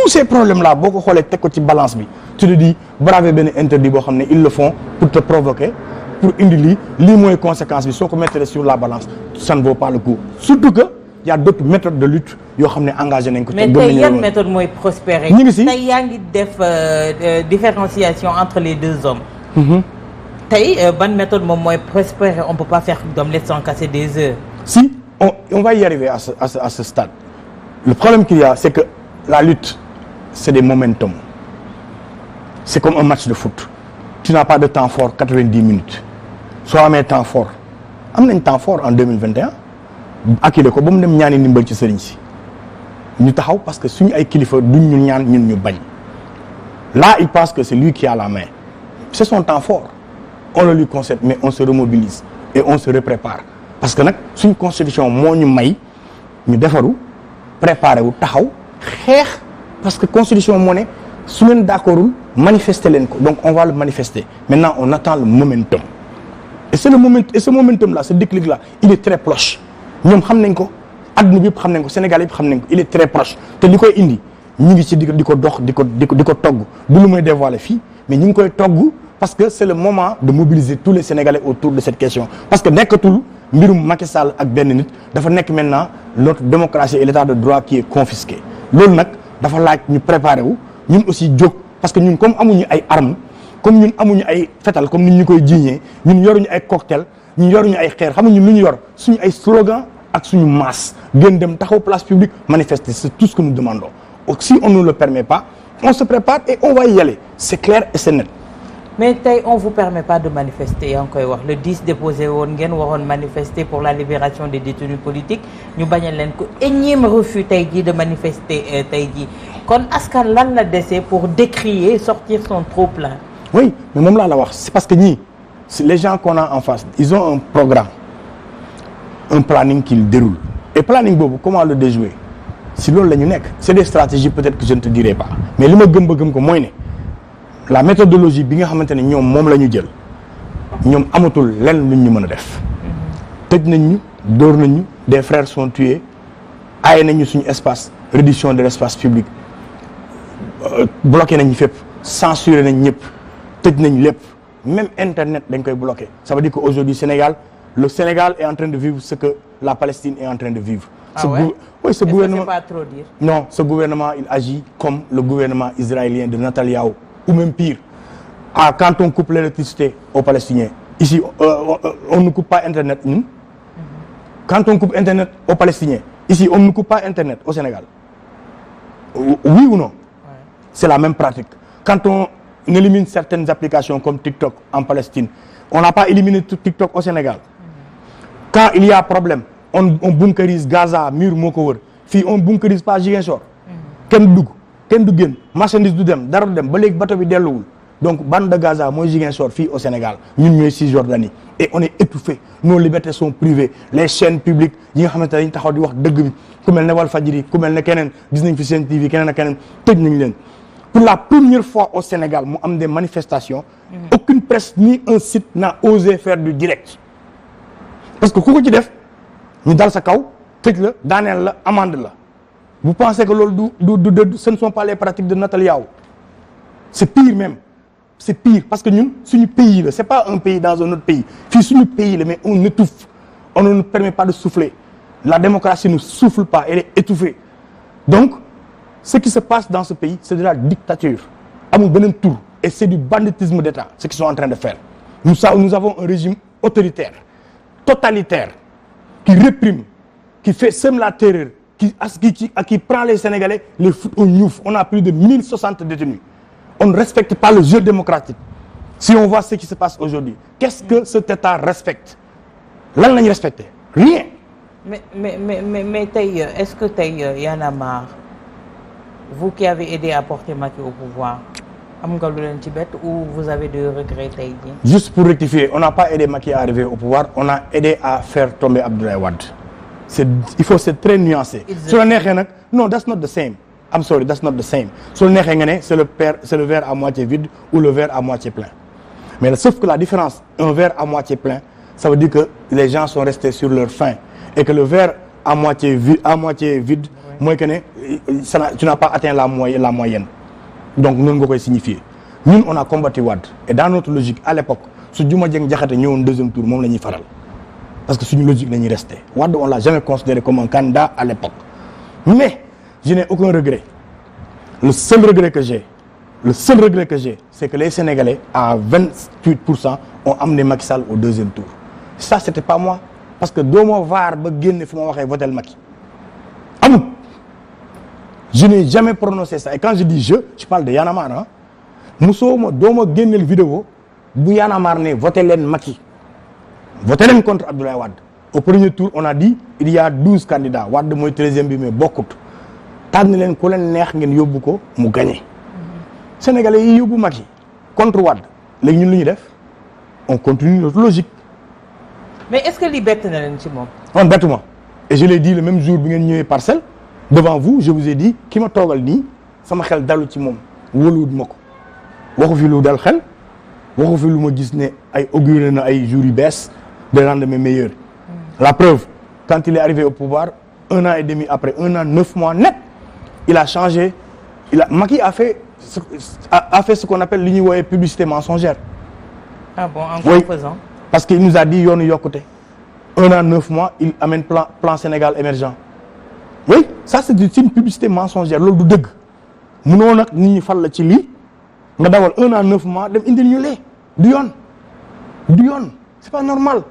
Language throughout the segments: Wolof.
ces problèmes là boo ko xoolee teg ko ci balance bi tu te dis braver benn interdit boo xam ne ils le font pour te provoquer pour indi lii mooy conséquence bi soo ko mettre sur la balance ça ne vaut pas le coup surtout que y a d'autres méthodes de lutte yoo xam ne engagé nañ ko. mais tey yan méthode mooy prospérer. ñu ngi si tey yaa ngi def différenciation entre les deux hommes. tey ban méthode moom mooy prospérer on peut pas faire d'omelette sans casser des œufs. si on va y arriver à ce stade le problème qu'il y a c'est que la lutte c'est des momentum c'est comme un match de foot tu n'as pas de temps fort 90 minutes soo amee temps fort am nañ temps fort en 2021 akile ko ba mu dem ñaani ndimbal ci sëriñ si ñu taxaw parce que suñu ay kilifa duñ ñu ñaan ñun ñu bañ là il pense que c'est lui qui a la main c'est son temps fort on le lui concède mais on se remobilise et on se reprépare parce que nag suñ constitution moo ñu may ñu defaru préparer wu taxaw xeex parce que constitution moo ne su leen d'accordul manifester leen ko donc on va le manifester maintenant on attend le momentum et c'est le moment et ce momentum là ce déclic là il est très proche ñoom xam nañ ko adduna bi yëpp xam nañ ko Sénégal yëpp xam nañ ko il est très proche te li koy indi ñu ngi ci di ko dox di ko togg du lu may dévoiler fii mais ñu ngi koy togg parce que c'est le moment de mobiliser tous les Sénégalais autour de cette question parce que nekkatul mbirum Macky Sall ak benn nit dafa nekk maintenant notre démocratie et l'état de droit qui est confisqué loolu nag dafa laaj ñu préparer wu ñun aussi jóg parce que ñun comme amuñu ay armes comme ñun amuñu ay fetal comme ni ñu koy jiiñee ñun yoruñu ay cocktail ñun yoruñu ay xeer xamuñu lu ñu yor suñu ay slogan ak suñu masse gën dem taxaw place publique manifester c'est tout ce que nous demandons si on ne le permet pas on se prépare et on va y aller c'est clair et c'est net. mais tey on vous permet pas de manifester yaa ngi koy wax le 10 déposé woon ngeen waroon manifester pour la libération des détenus politiques ñu bañal leen ko énième refus tey jii de manifester tey jii kon askan lan la dese pour décrier sortir son trop-plein. oui mais moom laa la wax c'est parce que ñii les gens qu'on a en face ils ont un programme un planning qu'ils déroulent et planning boobu comment le déjouer si loolu la ñu nekk c'est des stratégies peut-être que je ne te dirai pas mais li ma gëm ba gëm ko mooy ne la méthodologie bi nga xamante ne ñoom moom la ñu jël ñoom amatul lenn luñ ñu mën a def tëj nañ ñu dóor nañ ñu des frères sont tués aaye nañ ñu suñu espace réduction de l'espace public bloqué nañ fépp censuré nañ ñëpp tëj nañ lépp même internet dañ koy bloqué ça veut dire que aujourd'hui le Sénégal est en train de vivre ce que la Palestine est en train de vivre. Oui, ce gouvernement. C'est pas trop dire. Non, ce gouvernement il agit comme le gouvernement israélien de Netanyahou ou même pire. Quand on coupe l'électricité aux Palestiniens, ici on ne coupe pas internet. Quand on coupe internet aux Palestiniens, ici on ne coupe pas internet au Sénégal. Oui ou non? Ouais. C'est la même pratique. Quand on élimine certaines applications comme TikTok en Palestine, on n'a pas éliminé tout TikTok au Sénégal. Quand il y a problème, on bunkerise Gaza, mur moo ko wër fii on bunkerise pas Ziguinchor. kenn dugg kenn du génn marchandise du dem dara du dem ba léegi bateau bi delluwul donc bande de Gaza mooy Ziguinchor fii au Sénégal ñun ñooy Cisjordanie et on est étouffé nos libertés sont privées les chaînes publiques yi nga xamante ne dañu taxaw di wax dëgg bi ku mel ne Walfadjri ku mel ne keneen gis nañ fi Sen TV keneen ak keneen tëj nañ leen pour la première fois au Sénégal mu am des manifestations. Aucune presse ni un site n'a osé faire du direct parce que ku ko ci def ñu dal sa kaw tëj la daaneel la amende la vous pensez que loolu du ce ne sont pas les pratiques de Netanyahou c'est pire même c'est pire parce que ñun suñu pays la c'est pas un pays dans un autre pays fii suñu pays la mais on étouffe on ne nous permet pas de souffler la démocratie ne souffle pas elle est étouffée donc ce qui se passe dans ce pays c'est de la dictature amul beneen tour et c'est du banditisme d'État ce qu'ils sont en train de faire nous avons un régime autoritaire totalitaire qui réprime qui sème la terreur qui prend les Sénégalais les fout au ñuuf on a plus de 1060 détenus on ne respecte pas le jeu démocratique si on voit ce qui se passe aujourd'hui qu'est-ce que cet État respecte lan lañu respecté rien mais tey est-ce que tey y'en a marre vous qui avez aidé à porter Macky au pouvoir am nga lu leen ci bett ou vous avez des regrets tey jii. Juste pour rectifier, on n'a pas aidé Macky à arriver au pouvoir, on a aidé à faire tomber Abdoulaye Wade. C'est très nuancé. Su la neexee nag non that's not the same. I'm sorry, that's not the same. Su la neexee nga ne c'est le verre à moitié vide ou le verre à moitié plein. Mais sauf que la différence, un verre à moitié plein, ça veut dire que les gens sont restés sur leur faim et que le verre à moitié vide, mooy que ne tu n'as pas atteint la moyenne donc noonu nga koy signifier ñun on a combattu Wade et dans notre logique à l'époque su Diouma Dieng Diakhaté ñëwoon deuxième tour moom la ñuy faral parce que suñu logique la ñuy resté Wade on l'a jamais considéré comme un candidat à l'époque mais je n'ai aucun regret le seul regret que j'ai c'est que les Sénégalais à 28% ont amené Macky Sall au deuxième tour ça c'était pas moi parce que doo ma vaar ba génne fu ma waxee votel Macky amul je n'ai jamais prononcé ça et quand je dis je parle de Y'en a marre musoo ma doo ma génneel vidéo bu Y'en a marre ne voté leen Macky voté leen contre Abdoulaye Wade au premier tour on a dit il y a 12 candidats Wade mooy 13e bi mais bokkut tànn leen ku leen neex ngeen yóbbu ko mu gagné Sénégalais yi yóbbu Macky contre Wade léegi ñun lu ñuy def on continue notre logique. mais est-ce que li bett na leen ci moom. on bett ma et je l'ai dit le même jour bi ngeen ñëwee Parcelles devant vous je vous ai dit ki ma toogal nii sama xel dalu ci moom wóoluwut ma ko waxu fi lu dal xel waxu fi lu ma gis ne ay auguré na ay jours yu bees de lendemain meilleur. La preuve quand il est arrivé au pouvoir 1 an et demi après 1 an 9 mois net il a changé Macky a fait ce qu'on appelle li ñuy woowee publicité mensongère. Ah bon, en quoi faisant? Parce qu'il nous a dit yoonu yokkute 1 an 9 mois il amène plan Sénégal émergent oui ça c'est une publicité mensongère loolu du dëgg mënoo nag nit ñi fal la ci lii nga dawal 1 an 9 mois dem indil ñu lee du yoon c'est pas normal.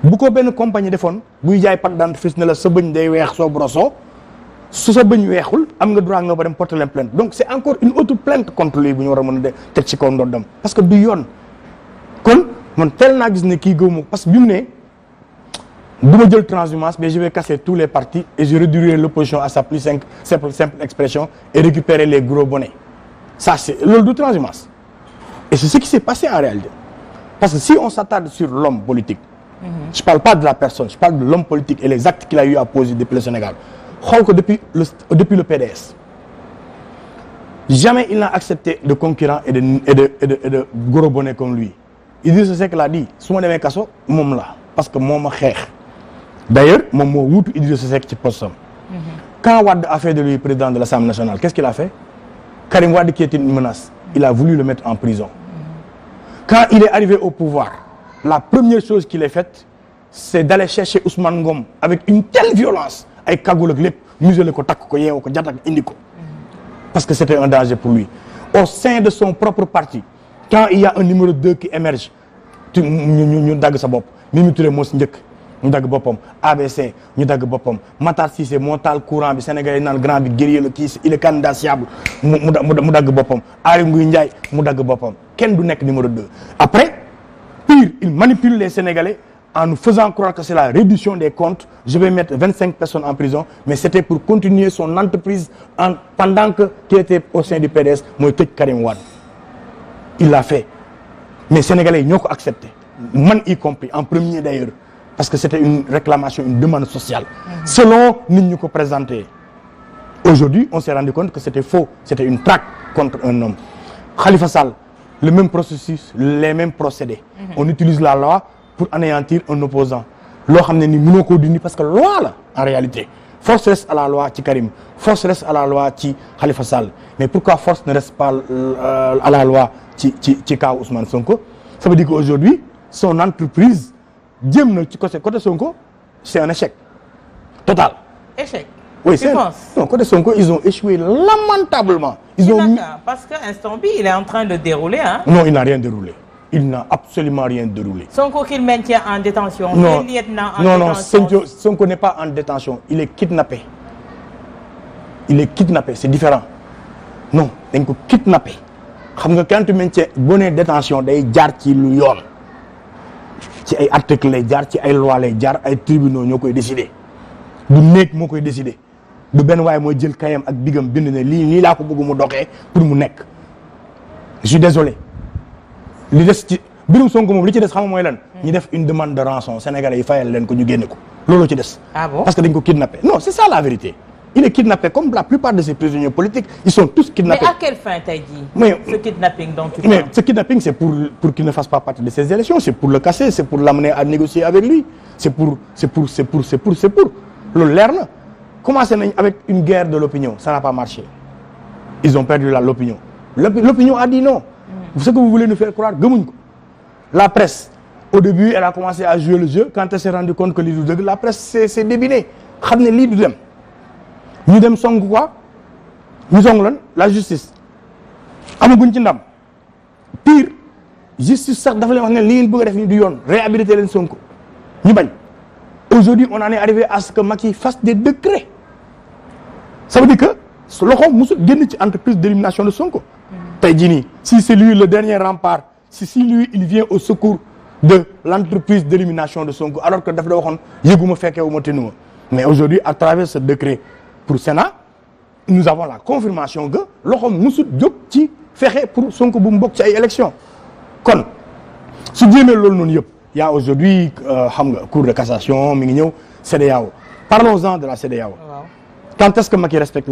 bu ko benn compagnie defoon buy jaay pâte dentifrice ne la sa bëñ day weex soo broso su sa bëñ weexul am nga droit nga ba dem porter leen plainte donc c'est encore une autre plainte contre lui bu ñu war a mën a de teg ci kaw ndoddam parce que du yoon kon man teel naa gis ne kii gëwuma parce que bi mu ne du ma jël transhumance mais je vais casser tous les partis et je réduirai l'opposition à sa plus simple expression et récupérer les gros bonnets ça c'est loolu du transhumance et c'est ce qui s'est passé en réalité parce que si on s'attarde sur l'homme politique je parle pas de la personne je parle de l'homme politique et les actes qu'il a eu à poser depuis le Sénégal xool ko depuis le PDS jamais il n'a accepté de concurrents et de gros bonnets comme lui Idrissa Seck l'a dit su ma demee kaso moom la parce que moom a xeex d'ailleurs moom moo wuutu Idrissa Seck ci postam quand Wade a fait de lui président de l'Assemblée nationale qu'est-ce qu'il a fait Karim Wade qui était une menace il a voulu le mettre en prison quand il est arrivé au pouvoir la première chose qu'il a faite c'est d'aller chercher Ousmane Ngom avec une telle violence ay kagul ak lépp muselé ko takk ko yeewu ko jatak indi ko parce que c'était un danger pour lui au sein de son propre parti quand il y a un numéro 2 qui émerge ñu dagg sa bopp Mimi Touré moo si njëkk ñu dagg boppam ABC ñu dagg boppam Matar Cissé moo taal courant bi Sénégalais naan grand bi guerrier la kii il est candidaciable mu dagg boppam Aly Ngouille Ndiaye mu dagg boppam kenn du nekk numéro 2 après pire il manipule les Sénégalais en nous faisant croire que c'est la réduction des comptes je vais mettre 25 personnes en prison mais c'était pour continuer son entreprise pendant que qu'il était au sein du PDS mooy tëj Karim Wade il l'a fait mais Sénégalais yi ñoo ko accepté man y compris en premier d'ailleurs parce que c'était une réclamation une demande sociale selon nit ñu ko présenté aujourd'hui on s'est rendu compte que c'était faux c'était une traque contre un homme Khalifa Sall le même processus les mêmes procédés on utilise la loi pour anéantir un opposant loo xam ne ni mënoo koo dindi parce que loi la en réalité force reste à la loi ci Karim force reste à la loi ci Khalifa Sall mais pourquoi force ne reste pas à la loi ci kaw Ousmane Sonko ça veut dire qu'aujourd'hui son entreprise jëm na ci côté Sonko c'est un échec total. Échec. Oui, c'est non côté Sonko ils ont échoué lamentablement. Parce que instant bi il est en train de dérouler hein. Non, il n'a rien déroulé. Il n'a absolument rien déroulé. Sonko qu'il maintient en détention. Non, non, Sonko n'est pas en détention. Il est kidnappé. Il est kidnappé, c'est différent. Non, dañ ko kidnappé. Xam nga quand tu maintiens boo nee détention day jaar ci lu yoon. Ci ay articles lay jaar ci ay lois lay jaar ay tribunaux ñoo koy décider. Du nekk moo koy décider. Du benn waaye mooy jël kayam ak bigam bind ne lii laa ko bëgg mu doxee pour mu nekk. Je suis désolé. li des ci mbirum Sonko moom li ci des xam nga mooy lan. ñi def une demande de rançon Sénégalais yi fayal leen ko ñu génne ko loolu ci des. Ah bon? Parce que dañ ko kidnappé non c'est ça la vérité. Il est kidnappé comme la plupart de ces prisonniers politiques ils sont tous kidnappés. Mais à quelle fin tey jii. Ce kidnapping dont tu parles. Mais ce kidnapping c'est pour qu'il ne fasse pas partie de ces élections c'est pour le casser c'est pour l'amener à négocier avec lui c'est pour loolu leer na commencé nañ avec une guerre de l'opinion, ça n'a pas marché. Ils ont perdu l'opinion. L'opinion a dit non. Ce que vous voulez nous faire croire, gëmuñ ko. La presse, au début, elle a commencé à jouer le jeu. Quand elle s'est rendue compte que lii du dëgg, la presse s'est débinée. Xam ne lii du dem. ñu dem song quoi? ñu song lan la justice. amaguñ ci ndam. Pire, justice sax dafa leen wax ne li ngeen bëgg a def ni du yoon. Réhabiliter leen Sonko. ñu bañ. Aujourd'hui, on en est arrivé à ce que Macky fasse des décrets. Ça veut dire que loxo musul génn ci entreprise d'élimination de Sonko. Tey jii nii si c'est lui le dernier rempart, si lui il vient au secours de l'entreprise d'élimination de Sonko alors que daf la waxoon yëguma fekkewuma tenuma. Mais aujourd'hui, à travers ce décret pour Sénat, nous avons la confirmation que loxo musul jóg ci fexe pour Sonko bu mu bokk ci ay élections. Kon su jéemee loolu noonu yëpp. Il y a aujourd'hui xam nga cour de cassation mi ngi ñëw CEDEAO. Parlons-en de la CEDEAO. Quand est-ce que Macky respecte